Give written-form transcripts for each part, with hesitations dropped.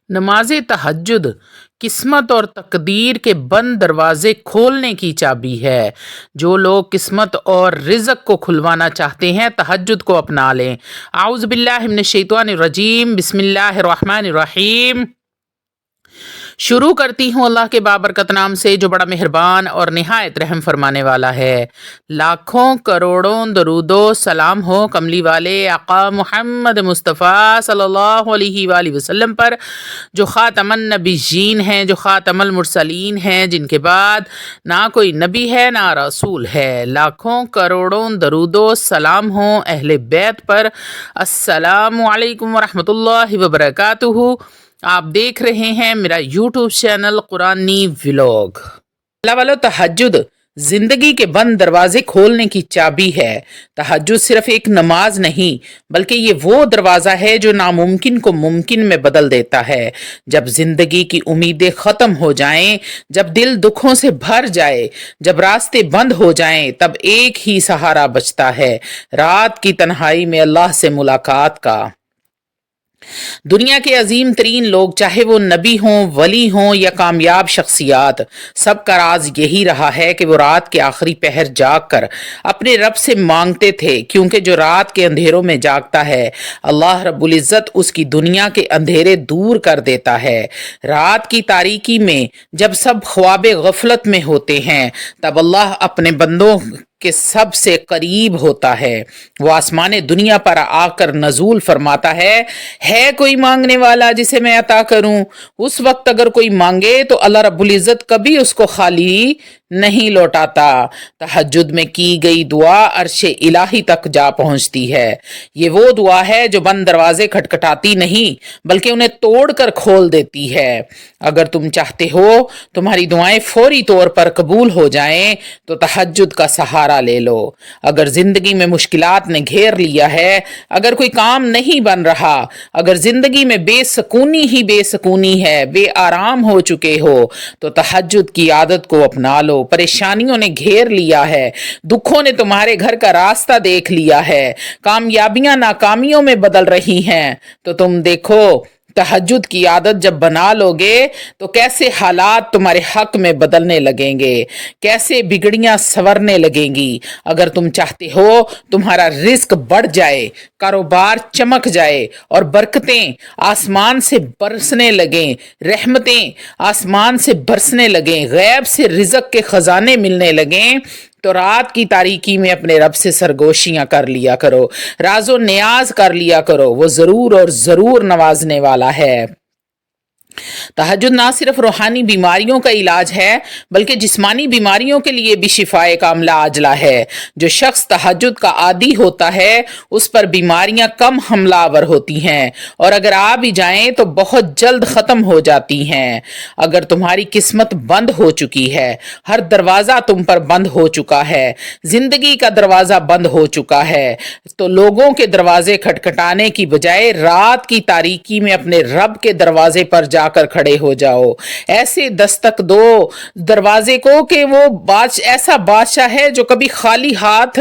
نماز تہجد قسمت اور تقدیر کے بند دروازے کھولنے کی چابی ہے۔ جو لوگ قسمت اور رزق کو کھلوانا چاہتے ہیں تہجد کو اپنا لیں۔ اعوذ باللہ من الشیطان الرجیم، بسم اللہ الرحمن الرحیم۔ شروع کرتی ہوں اللہ کے بابرکت نام سے جو بڑا مہربان اور نہایت رحم فرمانے والا ہے۔ لاکھوں کروڑوں درود و سلام ہو کملی والے آقا محمد مصطفیٰ صلی اللہ علیہ وآلہ وسلم پر، جو خاتم النبیین ہیں، جو خاتم المرسلین ہیں، جن کے بعد نہ کوئی نبی ہے نہ رسول ہے۔ لاکھوں کروڑوں درود و سلام ہوں اہل بیت پر۔ السلام علیکم ورحمۃ اللہ وبرکاتہ۔ آپ دیکھ رہے ہیں میرا یوٹیوب چینل قرآنی ولاگ۔ اللہ والو، تہجد زندگی کے بند دروازے کھولنے کی چابی ہے۔ تہجد صرف ایک نماز نہیں بلکہ یہ وہ دروازہ ہے جو ناممکن کو ممکن میں بدل دیتا ہے۔ جب زندگی کی امیدیں ختم ہو جائیں، جب دل دکھوں سے بھر جائے، جب راستے بند ہو جائیں، تب ایک ہی سہارا بچتا ہے، رات کی تنہائی میں اللہ سے ملاقات کا۔ دنیا کے عظیم ترین لوگ، چاہے وہ نبی ہوں، ولی ہوں یا کامیاب شخصیات، سب کا راز یہی رہا ہے کہ وہ رات کے آخری پہر جاگ کر اپنے رب سے مانگتے تھے، کیونکہ جو رات کے اندھیروں میں جاگتا ہے اللہ رب العزت اس کی دنیا کے اندھیرے دور کر دیتا ہے۔ رات کی تاریکی میں جب سب خواب غفلت میں ہوتے ہیں تب اللہ اپنے بندوں کہ سب سے قریب ہوتا ہے۔ وہ آسمان دنیا پر آ کر نزول فرماتا ہے کوئی مانگنے والا جسے میں عطا کروں؟ اس وقت اگر کوئی مانگے تو اللہ رب العزت کبھی اس کو خالی نہیں لوٹاتا۔ تہجد میں کی گئی دعا عرش الہی تک جا پہنچتی ہے۔ یہ وہ دعا ہے جو بند دروازے کھٹکھٹاتی نہیں بلکہ انہیں توڑ کر کھول دیتی ہے۔ اگر تم چاہتے ہو تمہاری دعائیں فوری طور پر قبول ہو جائیں تو تہجد کا سہارا لے لو۔ اگر زندگی میں مشکلات نے گھیر لیا ہے، اگر کوئی کام نہیں بن رہا، اگر زندگی میں بے سکونی ہی بے سکونی ہے، بے آرام ہو چکے ہو، تو تہجد کی عادت کو اپنا لو۔ پریشانیوں نے گھیر لیا ہے، دکھوں نے تمہارے گھر کا راستہ دیکھ لیا ہے، کامیابیاں ناکامیوں میں بدل رہی ہیں، تو تم دیکھو تہجد کی عادت جب بنا لوگے تو کیسے حالات تمہارے حق میں بدلنے لگیں گے، کیسے بگڑیاں سنورنے لگیں گی۔ اگر تم چاہتے ہو تمہارا رزق بڑھ جائے، کاروبار چمک جائے اور برکتیں آسمان سے برسنے لگیں، رحمتیں آسمان سے برسنے لگیں، غیب سے رزق کے خزانے ملنے لگیں، تو رات کی تاریکی میں اپنے رب سے سرگوشیاں کر لیا کرو، راز و نیاز کر لیا کرو، وہ ضرور اور ضرور نوازنے والا ہے۔ تہجد نہ صرف روحانی بیماریوں کا علاج ہے بلکہ جسمانی بیماریوں کے لیے بھی شفائے کاملہ عاجلہ ہے۔ جو شخص تہجد کا عادی ہوتا ہے اس پر بیماریاں کم حملہ آور ہوتی ہیں، اور اگر آ بھی جائیں تو بہت جلد ختم ہو جاتی ہیں۔ اگر تمہاری قسمت بند ہو چکی ہے، ہر دروازہ تم پر بند ہو چکا ہے، زندگی کا دروازہ بند ہو چکا ہے، تو لوگوں کے دروازے کھٹکھٹانے کی بجائے رات کی تاریکی میں اپنے رب کے دروازے پر جا کر کھڑے ہو جاؤ۔ ایسے دستک دو دروازے کو کہ وہ ایسا بادشاہ ہے جو کبھی خالی ہاتھ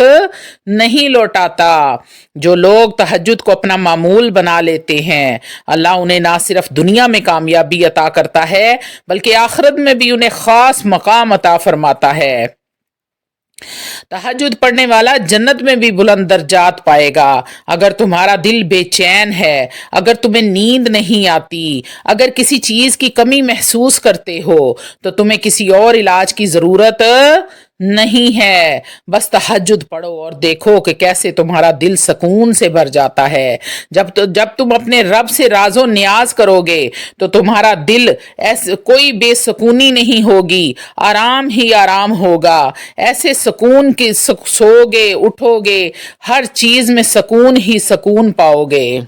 نہیں لوٹاتا۔ جو لوگ تہجد کو اپنا معمول بنا لیتے ہیں اللہ انہیں نہ صرف دنیا میں کامیابی عطا کرتا ہے بلکہ آخرت میں بھی انہیں خاص مقام عطا فرماتا ہے۔ تہجد پڑھنے والا جنت میں بھی بلند درجات پائے گا۔ اگر تمہارا دل بے چین ہے، اگر تمہیں نیند نہیں آتی، اگر کسی چیز کی کمی محسوس کرتے ہو تو تمہیں کسی اور علاج کی ضرورت نہیں ہے، بس تہجد پڑھو اور دیکھو کہ کیسے تمہارا دل سکون سے بھر جاتا ہے۔ جب تم اپنے رب سے راز و نیاز کرو گے تو تمہارا دل کوئی بے سکونی نہیں ہوگی، آرام ہی آرام ہوگا۔ ایسے سکون کے سو گے، اٹھو گے، ہر چیز میں سکون ہی سکون پاؤ گے۔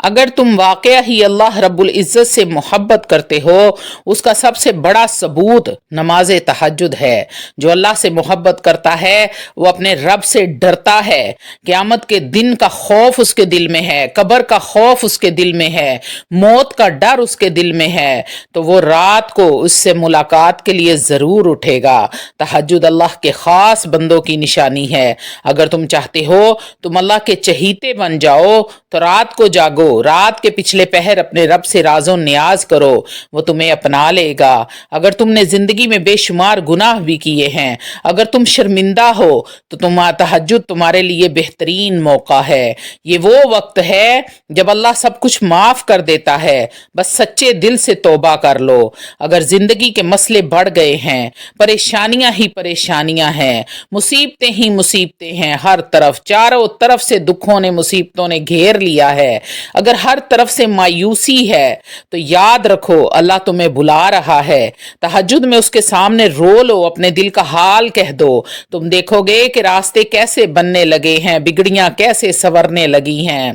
اگر تم واقعہ ہی اللہ رب العزت سے محبت کرتے ہو، اس کا سب سے بڑا ثبوت نماز تہجد ہے۔ جو اللہ سے محبت کرتا ہے وہ اپنے رب سے ڈرتا ہے، قیامت کے دن کا خوف اس کے دل میں ہے، قبر کا خوف اس کے دل میں ہے، موت کا ڈر اس کے دل میں ہے، تو وہ رات کو اس سے ملاقات کے لیے ضرور اٹھے گا۔ تہجد اللہ کے خاص بندوں کی نشانی ہے۔ اگر تم چاہتے ہو تم اللہ کے چہیتے بن جاؤ تو رات کو جاگو، ہو, رات کے پچھلے پہر اپنے رب سے راز و نیاز کرو, وہ تمہیں اپنا لے گا. اگر تم نے زندگی میں بے شمار گناہ بھی کیے ہیں, اگر تم شرمندہ ہو تو تہجد تمہارے لیے بہترین موقع ہے. یہ وہ وقت ہے جب اللہ سب کچھ معاف کر دیتا ہے, بس سچے دل سے توبہ کر لو. اگر زندگی کے مسئلے بڑھ گئے ہیں, پریشانیاں ہی پریشانیاں ہیں, مصیبتیں ہی مصیبتیں ہیں, ہر طرف چاروں طرف سے دکھوں نے مصیبتوں نے گھیر لیا ہے, اگر ہر طرف سے مایوسی ہے تو یاد رکھو اللہ تمہیں بلا رہا ہے. تہجد میں اس کے سامنے رو لو, اپنے دل کا حال کہہ دو. تم دیکھو گے کہ راستے کیسے بننے لگے ہیں, بگڑیاں کیسے سنورنے لگی ہیں.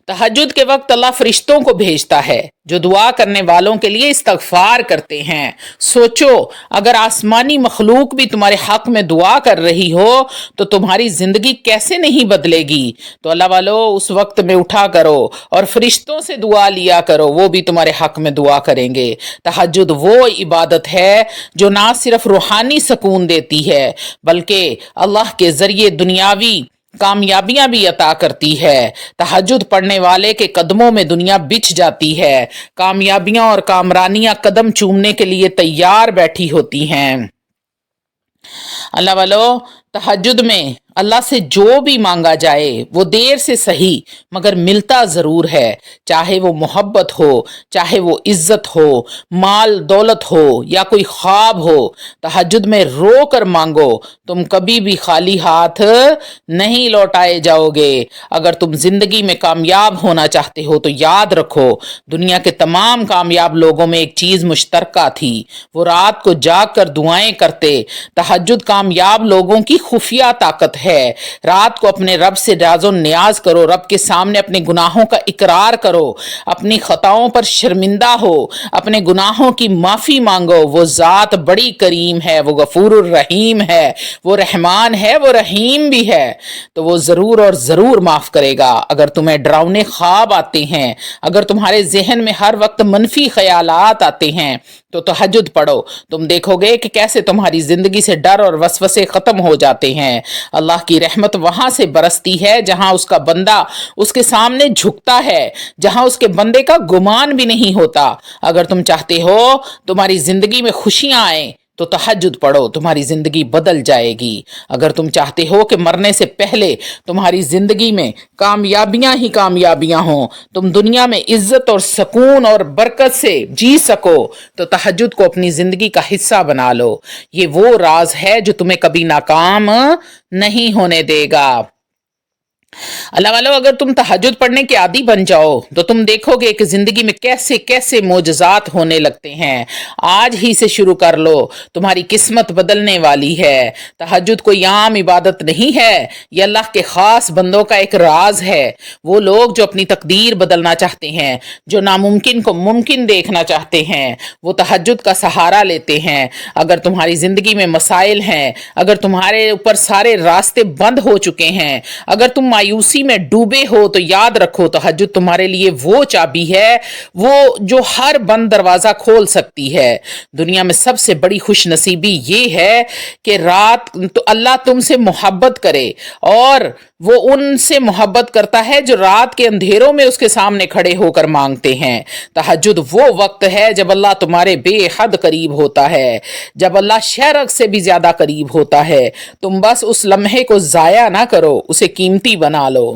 تہجد کے وقت اللہ فرشتوں کو بھیجتا ہے جو دعا کرنے والوں کے لیے استغفار کرتے ہیں. سوچو اگر آسمانی مخلوق بھی تمہارے حق میں دعا کر رہی ہو تو تمہاری زندگی کیسے نہیں بدلے گی. تو اللہ والو اس وقت میں اٹھا کرو اور فرشتوں سے دعا لیا کرو, وہ بھی تمہارے حق میں دعا کریں گے. تہجد وہ عبادت ہے جو نہ صرف روحانی سکون دیتی ہے بلکہ اللہ کے ذریعے دنیاوی کامیابیاں بھی عطا کرتی ہے. تہجد پڑھنے والے کے قدموں میں دنیا بچھ جاتی ہے, کامیابیاں اور کامرانیاں قدم چومنے کے لیے تیار بیٹھی ہوتی ہیں. اللہ والو تہجد میں اللہ سے جو بھی مانگا جائے وہ دیر سے صحیح مگر ملتا ضرور ہے, چاہے وہ محبت ہو, چاہے وہ عزت ہو, مال دولت ہو یا کوئی خواب ہو. تہجد میں رو کر مانگو, تم کبھی بھی خالی ہاتھ نہیں لوٹائے جاؤ گے. اگر تم زندگی میں کامیاب ہونا چاہتے ہو تو یاد رکھو دنیا کے تمام کامیاب لوگوں میں ایک چیز مشترکہ تھی, وہ رات کو جاگ کر دعائیں کرتے. تہجد کامیاب لوگوں کی خفیہ طاقت ہے. رات کو اپنے رب سے راز و نیاز کرو, رب کے سامنے اپنے گناہوں کا اقرار کرو, اپنی خطاؤں پر شرمندہ ہو, اپنے گناہوں کی معافی مانگو. وہ ذات بڑی کریم ہے, وہ غفور الرحیم ہے, وہ رحمان ہے, وہ رحیم بھی ہے, تو وہ ضرور اور ضرور معاف کرے گا. اگر تمہیں ڈراؤنے خواب آتے ہیں, اگر تمہارے ذہن میں ہر وقت منفی خیالات آتے ہیں تو تہجد پڑھو, تم دیکھو گے کہ کیسے تمہاری زندگی سے ڈر اور وسوسے ختم ہو جاتے ہیں. اللہ کی رحمت وہاں سے برستی ہے جہاں اس کا بندہ اس کے سامنے جھکتا ہے, جہاں اس کے بندے کا گمان بھی نہیں ہوتا. اگر تم چاہتے ہو تمہاری زندگی میں خوشیاں آئیں تو تہجد پڑھو, تمہاری زندگی بدل جائے گی. اگر تم چاہتے ہو کہ مرنے سے پہلے تمہاری زندگی میں کامیابیاں ہی کامیابیاں ہوں, تم دنیا میں عزت اور سکون اور برکت سے جی سکو, تو تہجد کو اپنی زندگی کا حصہ بنا لو. یہ وہ راز ہے جو تمہیں کبھی ناکام نہیں ہونے دے گا. اللہ والو اگر تم تہجد پڑھنے کے عادی بن جاؤ تو تم دیکھو گے کہ زندگی میں کیسے کیسے معجزات ہونے لگتے ہیں. آج ہی سے شروع کر لو, تمہاری قسمت بدلنے والی ہے. تہجد کوئی عام عبادت نہیں ہے, یہ اللہ کے خاص بندوں کا ایک راز ہے. وہ لوگ جو اپنی تقدیر بدلنا چاہتے ہیں, جو ناممکن کو ممکن دیکھنا چاہتے ہیں, وہ تہجد کا سہارا لیتے ہیں. اگر تمہاری زندگی میں مسائل ہیں, اگر تمہارے اوپر سارے راستے بند ہو چکے ہیں, اگر تم مایوسی میں ڈوبے ہو تو یاد رکھو تہجد تمہارے لیے وہ چابی ہے وہ جو ہر بند دروازہ کھول سکتی ہے. دنیا میں سب سے بڑی خوش نصیبی یہ ہے کہ رات تو اللہ تم سے محبت کرے, اور وہ ان سے محبت کرتا ہے جو رات کے اندھیروں میں اس کے سامنے کھڑے ہو کر مانگتے ہیں. تہجد وہ وقت ہے جب اللہ تمہارے بے حد قریب ہوتا ہے, جب اللہ شرک سے بھی زیادہ قریب ہوتا ہے. تم بس اس لمحے کو ضائع نہ کرو, اسے قیمتی بنا لو.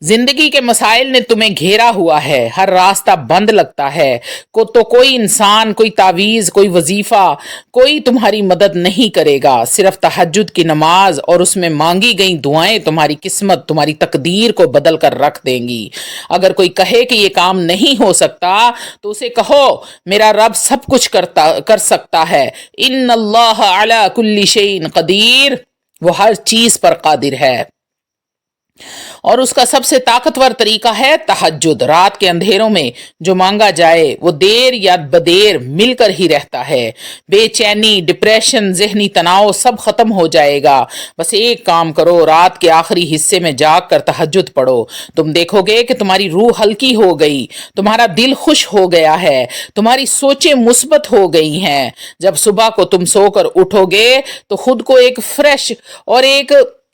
زندگی کے مسائل نے تمہیں گھیرا ہوا ہے, ہر راستہ بند لگتا ہے, تو کوئی انسان, کوئی تعویذ, کوئی وظیفہ, کوئی تمہاری مدد نہیں کرے گا. صرف تہجد کی نماز اور اس میں مانگی گئی دعائیں تمہاری قسمت, تمہاری تقدیر کو بدل کر رکھ دیں گی. اگر کوئی کہے کہ یہ کام نہیں ہو سکتا تو اسے کہو میرا رب سب کچھ کر سکتا ہے. ان اللہ علی کل شیء قدیر, وہ ہر چیز پر قادر ہے. اور اس کا سب سے طاقتور طریقہ ہے تہجد. رات کے اندھیروں میں جو مانگا جائے وہ دیر یا بدیر مل کر ہی رہتا ہے. بے چینی, ڈپریشن, ذہنی تناؤ سب ختم ہو جائے گا. بس ایک کام کرو, رات کے آخری حصے میں جاگ کر تہجد پڑھو. تم دیکھو گے کہ تمہاری روح ہلکی ہو گئی, تمہارا دل خوش ہو گیا ہے, تمہاری سوچیں مثبت ہو گئی ہیں. جب صبح کو تم سو کر اٹھو گے تو خود کو ایک فریش اور ایک